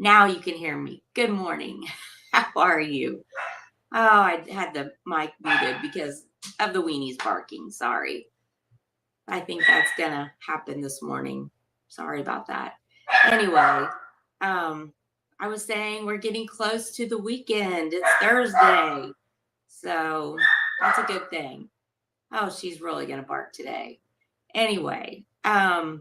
Now you can hear me. Good morning. How are you? Oh, I had the mic muted because of the weenies barking. Sorry. I think that's going to happen this morning. Sorry about that. Anyway, I was saying we're getting close to the weekend. It's Thursday. So that's a good thing. Oh, she's really going to bark today. Anyway, I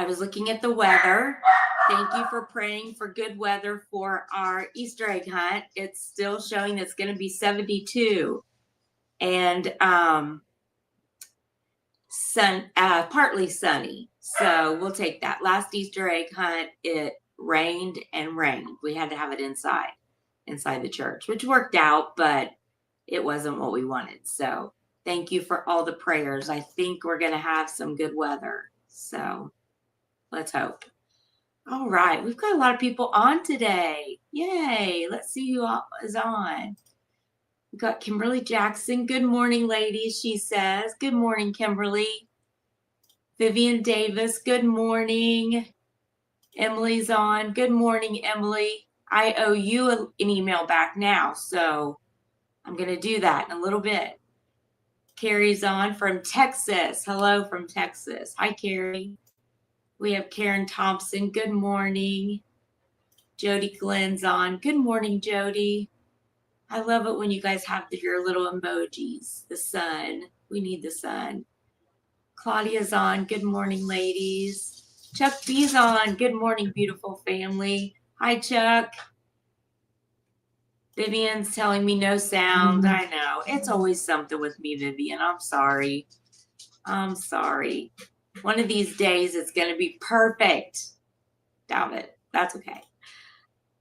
was looking at the weather. Thank you for praying for good weather for our Easter egg hunt. It's still showing it's going to be 72 and partly sunny. So we'll take that. Last Easter egg hunt, it rained and rained. We had to have it inside the church, which worked out, but it wasn't what we wanted. So thank you for all the prayers. I think we're going to have some good weather. So let's hope. All right. We've got a lot of people on today. Yay. Let's see who is on. We've got Kimberly Jackson. Good morning, ladies, she says. Good morning, Kimberly. Vivian Davis. Good morning. Emily's on. Good morning, Emily. I owe you an email back now, so I'm going to do that in a little bit. Carrie's on from Texas. Hello from Texas. Hi, Carrie. We have Karen Thompson. Good morning. Jody Glenn's on. Good morning, Jody. I love it when you guys have your little emojis. The sun. We need the sun. Claudia's on. Good morning, ladies. Chuck B's on. Good morning, beautiful family. Hi, Chuck. Vivian's telling me no sound. I know. It's always something with me, Vivian. I'm sorry. One of these days it's going to be perfect. Doubt it. That's okay.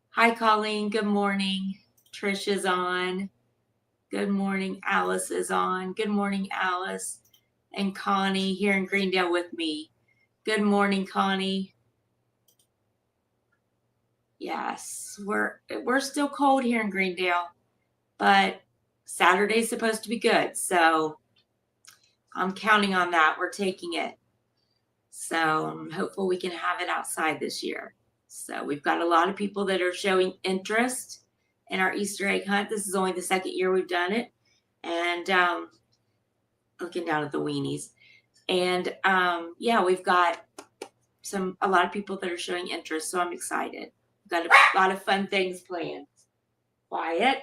Hi, Colleen. Good morning. Trish is on. Good morning. Alice is on. Good morning, Alice. And Connie here in Greendale with me. Good morning, Connie. Yes, we're still cold here in Greendale, but Saturday's supposed to be good. So I'm counting on that. We're taking it. So I'm hopeful we can have it outside this year. So we've got a lot of people that are showing interest in our Easter egg hunt. This is only the second year we've done it. And looking down at the weenies. And yeah, we've got a lot of people that are showing interest. So I'm excited. We've got a lot of fun things planned. Quiet.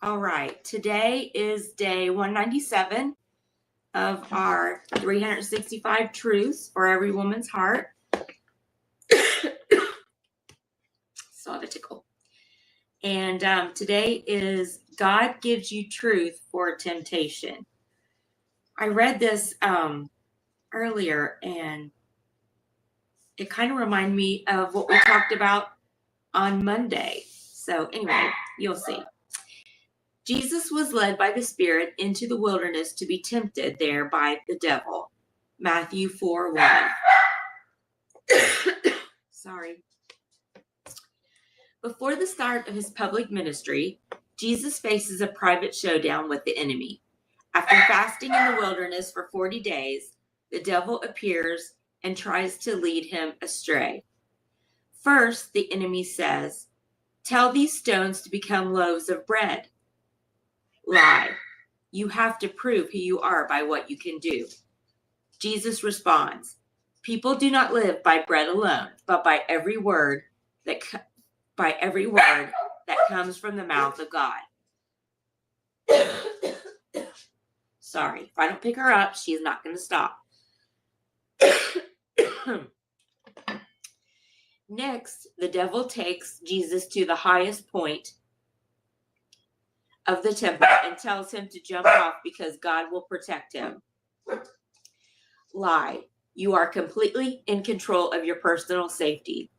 All right. Today is day 197 of our 365 truths for every woman's heart. Still have a tickle. And today is God gives you truth for temptation. I read this earlier, and it kind of reminded me of what we talked about on Monday. So anyway, you'll see. Jesus was led by the Spirit into the wilderness to be tempted there by the devil. Matthew 4:1. Sorry. Before the start of his public ministry, Jesus faces a private showdown with the enemy. After fasting in the wilderness for 40 days, the devil appears and tries to lead him astray. First, the enemy says, "Tell these stones to become loaves of bread." Lie. You have to prove who you are by what you can do. Jesus responds, "People do not live by bread alone, but by every word that comes from the mouth of God." Sorry, if I don't pick her up, she's not going to stop. Next, the devil takes Jesus to the highest point of the temple and tells him to jump off because God will protect him. Lie. You are completely in control of your personal safety.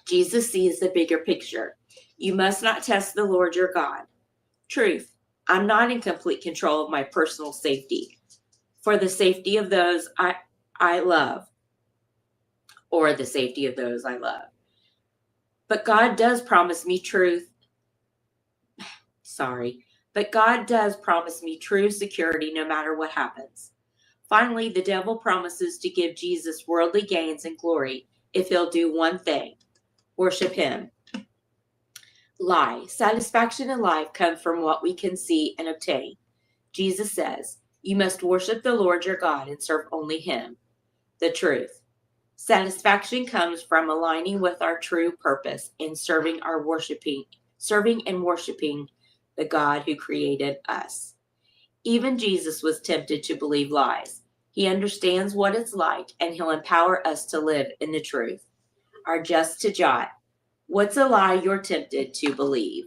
Jesus sees the bigger picture. You must not test the Lord your God. Truth. I'm not in complete control of my personal safety. For the safety of those I love, or the safety of those I love. But God does promise me truth. But God does promise me true security no matter what happens. Finally, the devil promises to give Jesus worldly gains and glory if he'll do one thing: worship him. Lie. Satisfaction in life comes from what we can see and obtain. Jesus says, you must worship the Lord your God and serve only him. The truth. Satisfaction comes from aligning with our true purpose and serving and worshiping the God who created us. Even Jesus was tempted to believe lies. He understands what it's like, and he'll empower us to live in the truth. Our just to jot. What's a lie you're tempted to believe?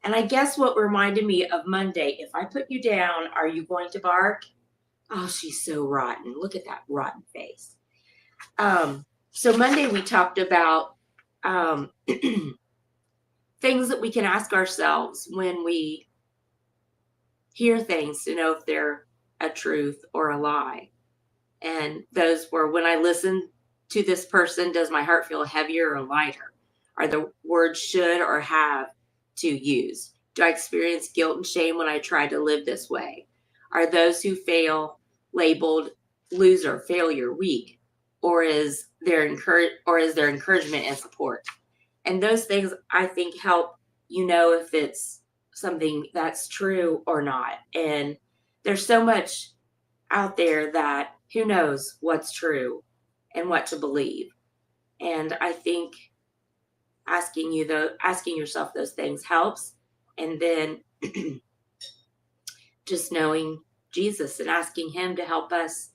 And I guess what reminded me of Monday, if I put you down, are you going to bark? Oh, she's so rotten. Look at that rotten face. So Monday we talked about things that we can ask ourselves when we hear things to know if they're a truth or a lie. And those were, when I listen to this person, does my heart feel heavier or lighter? Are the words should or have to use? Do I experience guilt and shame when I try to live this way? Are those who fail labeled loser, failure, weak? Or is there encouragement and support? And those things, I think, help you know if it's something that's true or not. And there's so much out there that who knows what's true and what to believe. And I think asking yourself those things helps. And then just knowing Jesus and asking him to help us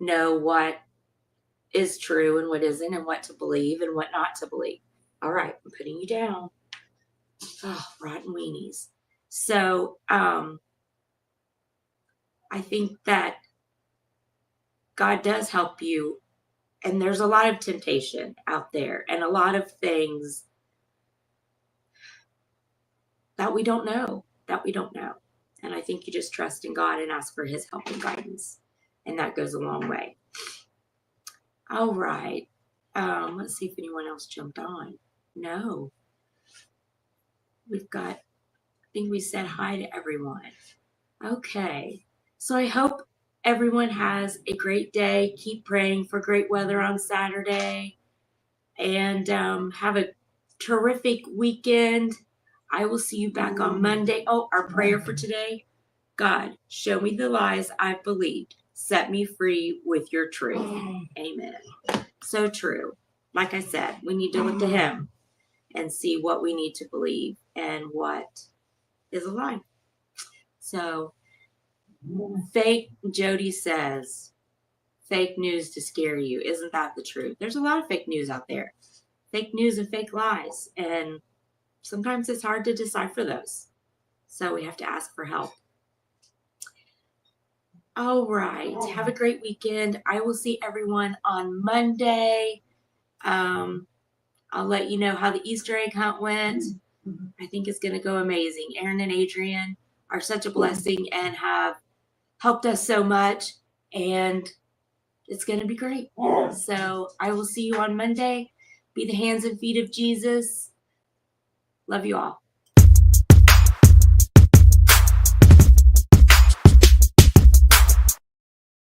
know what is true and what isn't, and what to believe and what not to believe. All right, I'm putting you down. Oh, rotten weenies. So I think that God does help you, and there's a lot of temptation out there and a lot of things that we don't know. And I think you just trust in God and ask for his help and guidance, and that goes a long way. All right. Let's see if anyone else jumped on. No. I think we said hi to everyone. Okay. So I hope everyone has a great day. Keep praying for great weather on Saturday. And have a terrific weekend. I will see you back on Monday. Oh, our prayer for today. God, show me the lies I've believed. Set me free with your truth. Amen. So true. Like I said, we need to look to him and see what we need to believe and what is a lie. So, Jody says, fake news to scare you. Isn't that the truth? There's a lot of fake news out there. Fake news and fake lies. And sometimes it's hard to decipher those. So we have to ask for help. All right. Have a great weekend. I will see everyone on Monday. I'll let you know how the Easter egg hunt went. I think it's going to go amazing. Aaron and Adrian are such a blessing and have helped us so much. And it's going to be great. So I will see you on Monday. Be the hands and feet of Jesus. Love you all.